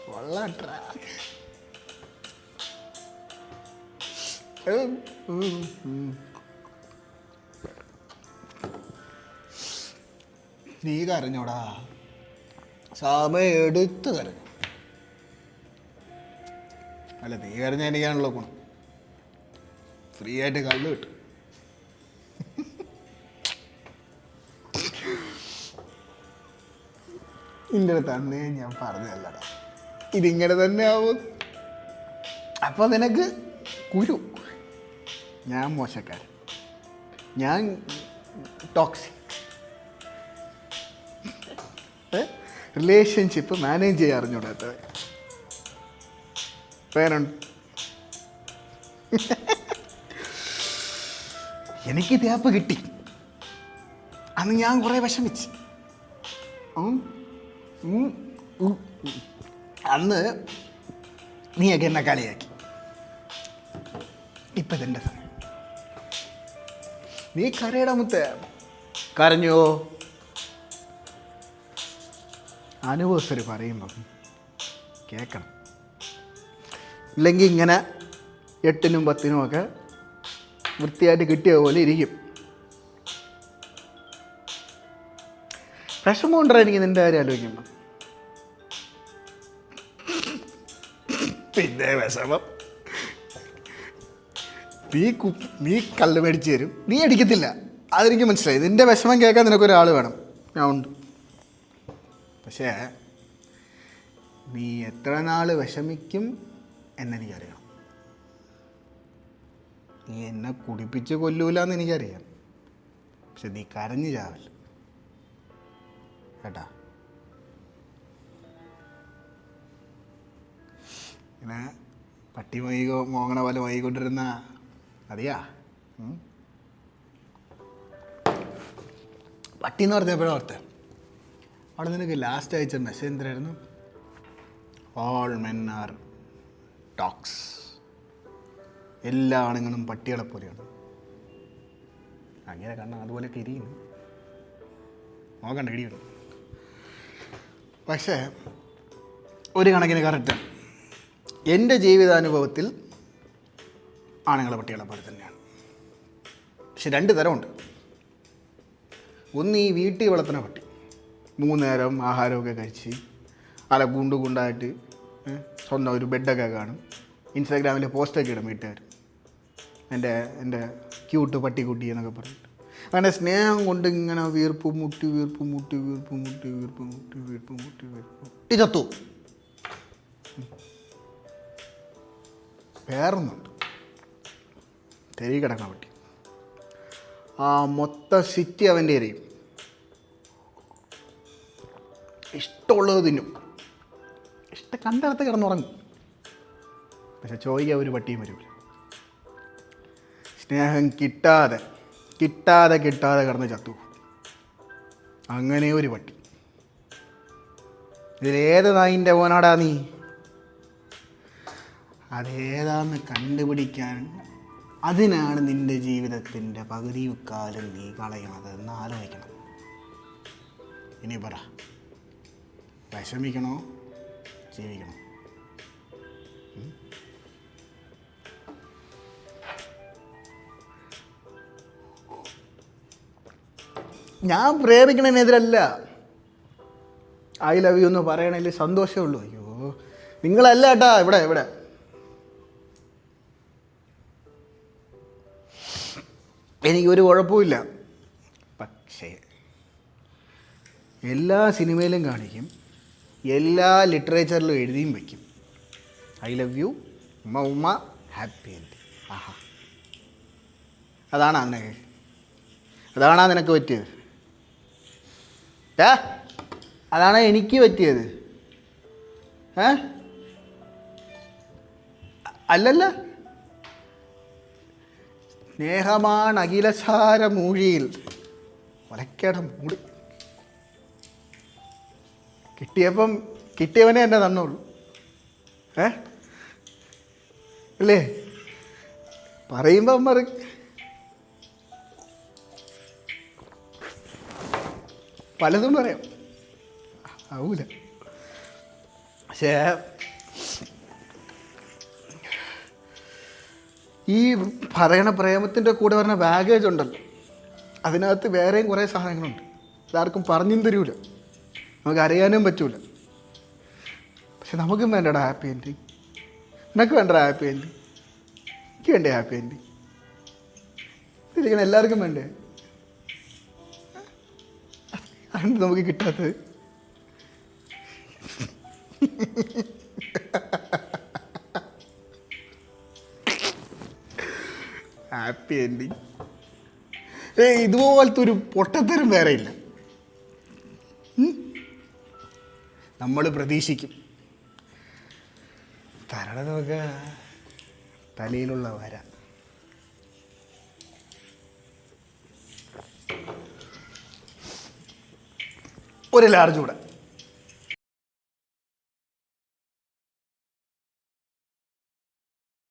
കൊള്ളാട്രാ. നീ കരഞ്ഞോടാ, സമയം എടുത്ത് കരഞ്ഞു. അല്ല, നീ കരഞ്ഞ എനിക്കാണല്ലോ ഗുണം, ഫ്രീ ആയിട്ട് കള്ളു കിട്ടും. നിന്റെ അടുത്ത് അന്നേ ഞാൻ പറഞ്ഞതല്ലടാ ഇതിങ്ങനെ തന്നെ ആവും. അപ്പൊ നിനക്ക് കുരു. ഞാൻ മോശക്കാരൻ, ഞാൻ ടോക്സിക്. റിലേഷൻഷിപ്പ് മാനേജ് ചെയ്യാൻ അറിഞ്ഞൂടാത്ത പേരുണ്ട്. എനിക്ക് ത്യാപ്പ് കിട്ടി. അന്ന് ഞാൻ കുറേ വിഷമിച്ച്. അന്ന് നീയൊക്കെ എന്നെ കളിയാക്കി. ഇപ്പം ഇതെൻ്റെ സമയം. നീ കരയുടെ മുത്തേ. കരഞ്ഞോ? ആനിവേഴ്സറി പറയുമ്പം കേൾക്കണം. ഇല്ലെങ്കിൽ ഇങ്ങനെ 8-നും 10-നും ഒക്കെ വൃത്തിയായിട്ട് കിട്ടിയ പോലെ ഇരിക്കും. വിഷമമുണ്ടോ എനിക്ക് നിൻ്റെ കാര്യം ആലോചിക്കുമ്പോൾ? പിന്നെ വിഷമം. നീ കല്ല് മേടിച്ച് തരും, നീ അടിക്കത്തില്ല, അതെനിക്ക് മനസ്സിലായി. നിൻ്റെ വിഷമം കേൾക്കാൻ നിനക്കൊരാൾ വേണം, ഞാൻ ഉണ്ട്. പക്ഷേ നീ എത്ര നാൾ വിഷമിക്കും എന്നെനിക്കറിയാം. നീ എന്നെ കുടിപ്പിച്ച് കൊല്ലൂലെന്ന് എനിക്കറിയാം. പക്ഷെ നീ കരഞ്ഞു ചാവല്ല കേട്ടാ. ഇങ്ങനെ പട്ടി മോങ്ങണ പോലെ വൈകൊണ്ടിരുന്ന അറിയാ. പട്ടി എന്ന് പറഞ്ഞപ്പോഴും ഓർത്തെ, അവിടെ നിനക്ക് ലാസ്റ്റ് അയച്ച മെസ്സേജ് എന്തായിരുന്നു? All men are dogs. എല്ലാ ആണുങ്ങളും പട്ടികളെ പോലെയാണ്. അങ്ങനെ കണ്ണ അതുപോലെയൊക്കെ ഇരിക്കുന്നു, നോക്കണ്ട ഇടിയുണ്ട്. പക്ഷേ ഒരു കണക്കിന് കറക്റ്റ്. എൻ്റെ ജീവിതാനുഭവത്തിൽ ആണുങ്ങളെ പട്ടികളെ പോലെ തന്നെയാണ്. പക്ഷെ 2 തരമുണ്ട്. ഒന്ന് ഈ വീട്ടിൽ വളർത്തുന്ന പട്ടി, 3 നേരം ആഹാരമൊക്കെ കഴിച്ച് അല്ല ഗുണ്ടായിട്ട് സ്വന്തം ഒരു ബെഡൊക്കെ കാണും, ഇൻസ്റ്റാഗ്രാമിൽ പോസ്റ്റൊക്കെ ഇടും വീട്ടുകാർ, എൻ്റെ ക്യൂട്ട് പട്ടിക്കുട്ടി എന്നൊക്കെ പറഞ്ഞിട്ട്. അങ്ങനെ സ്നേഹം കൊണ്ട് ഇങ്ങനെ വീർപ്പ് മുട്ടി ചത്തു. വേറൊന്നുണ്ട്, തെരുവ് കിടക്കാൻ പറ്റി. ആ മൊത്തം സിറ്റി അവൻ്റെ എറിയും, ഇഷ്ടമുള്ളത് തിന്നും, കണ്ടടത്ത് കിടന്നുറങ്ങും. പക്ഷെ ചോദിക്കാൻ ഒരു പട്ടിയും വരില്ല. സ്നേഹം കിട്ടാതെ കിടന്ന് ചത്തു. അങ്ങനെ ഒരു പട്ടി. ഇതിലേത് നായിൻ്റെ മോനാടാ നീ? അതേതാന്ന് കണ്ടുപിടിക്കാൻ, അതിനാണ് നിൻ്റെ ജീവിതത്തിൻ്റെ പകുതി കാലം നീ കളയണത് എന്ന് ആലോചിക്കണം. ഇനി പറ, വിഷമിക്കണോ ജീവിക്കണോ? ഞാൻ പ്രേമിക്കണതിനെതിരല്ല. ഐ ലവ് യു എന്ന് പറയണതിൽ സന്തോഷമേ ഉള്ളൂ. അയ്യോ നിങ്ങളല്ല കേട്ടാ ഇവിടെ എനിക്കൊരു കുഴപ്പമില്ല. പക്ഷേ എല്ലാ സിനിമയിലും കാണിക്കും, എല്ലാ ലിറ്ററേച്ചറിലും എഴുതിയും വയ്ക്കും, ഐ ലവ് യു ഉമ്മ ഹാപ്പി എൻഡ്. ആഹാ, അതാണോ നിനക്ക് പറ്റിയത്? അതാണ് എനിക്ക് പറ്റിയത്? അല്ലല്ല, സ്നേഹമാണ് അഖിലസാര മൂഴിയിൽ ഒലക്കട മൂടി. കിട്ടിയവനെ എന്നെ തന്നോളൂ. അല്ലേ? പറയുമ്പം പലതും പറയാം, ആവൂല. പക്ഷേ ഈ പറയണ പ്രേമത്തിൻ്റെ കൂടെ വരുന്ന ബാഗേജ് ഉണ്ടല്ലോ, അതിനകത്ത് വേറെയും കുറേ സാധനങ്ങളുണ്ട്. ഇതാർക്കും പറഞ്ഞും തരൂല, നമുക്ക് അറിയാനും പറ്റൂല. പക്ഷെ നമുക്കും വേണ്ടടാ ഹാപ്പി എൻഡിങ്. നിനക്ക് വേണ്ടടാ ഹാപ്പി എൻഡിങ്, എനിക്ക് വേണ്ടേ ഹാപ്പി എൻഡിങ്? ഇതിരിക്കണം എല്ലാവർക്കും വേണ്ടേ? അതുകൊണ്ട് നമുക്ക് കിട്ടാത്തത്. ഹാപ്പി എൻഡിങ് ഇതുപോലത്തെ ഒരു പൊട്ടത്തരം വേറെ ഇല്ല. നമ്മൾ പ്രതീക്ഷിക്കും തരണതൊക്കെ തലയിലുള്ള വര. ഒരു ലാർജ് കൂടെ